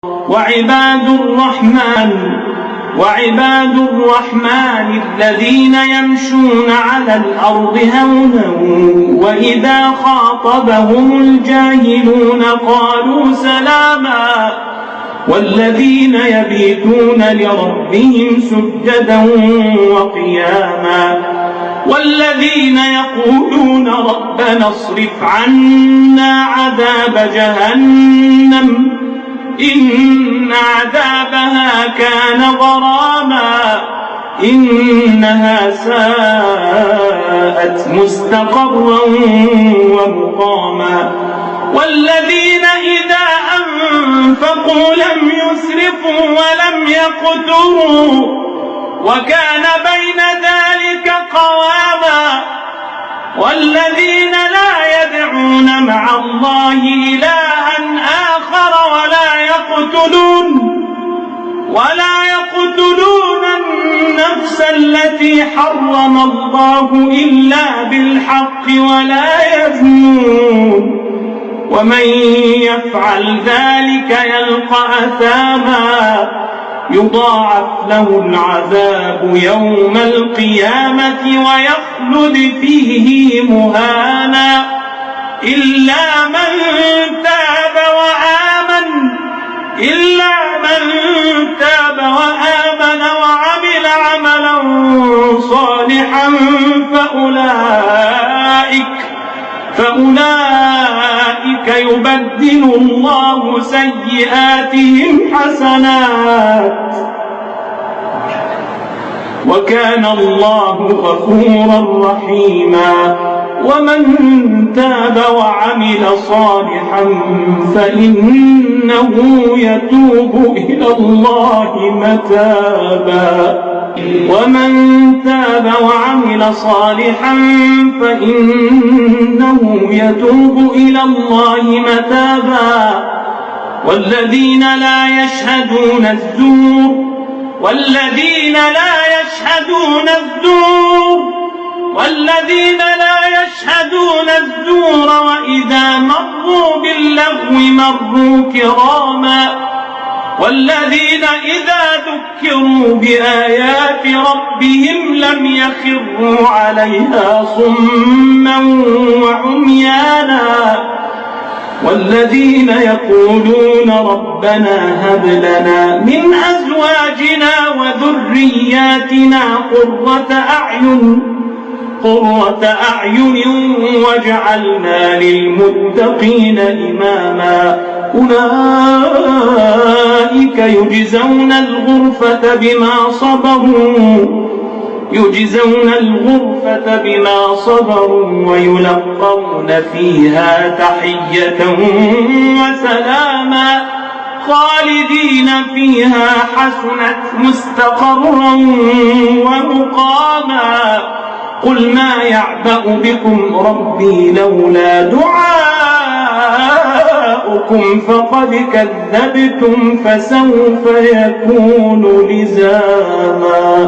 وعباد الرحمن الذين يمشون على الأرض هونا وإذا خاطبهم الجاهلون قالوا سلاما والذين يبيتون لربهم سجدا وقياما والذين يقولون ربنا اصرف عنا عذاب جهنم إن عذابها كان غراما إنها ساءت مستقرا ومقاما والذين إذا أنفقوا لم يسرفوا ولم يقتروا وكان بين ذلك قواما والذين لا يدعون مع الله إلها آخر ولا يقتلون النفس التي حرم الله إلا بالحق ولا يزنون ومن يفعل ذلك يلقى أثاما يضاعف له العذاب يوم القيامة ويخلد فيه مهانا إلا من تاب وعمل عملا صالحا فأولئك يبدل الله سيئاتهم حسنات وكان الله غفورا رحيما ومن تاب وعمل صالحا فإنه يتوب إلى الله متابا والذين لا يشهدون الزور وإذا مروا باللغو مروا كراما والذين إذا ذكروا بآيات ربهم لم يخروا عليها صما وعميانا والذين يقولون ربنا هب لنا من أزواجنا وذرياتنا قرة أعين واجعلنا للمتقين إماما أولئك يجزون الغرفة بما صبروا ويلقون فيها تحية وسلاما خالدين فيها حسنت مستقرا ومقاما قل ما يعبأ بكم ربي لولا دعاؤكم فقد كذبتم فسوف يكون لزاما.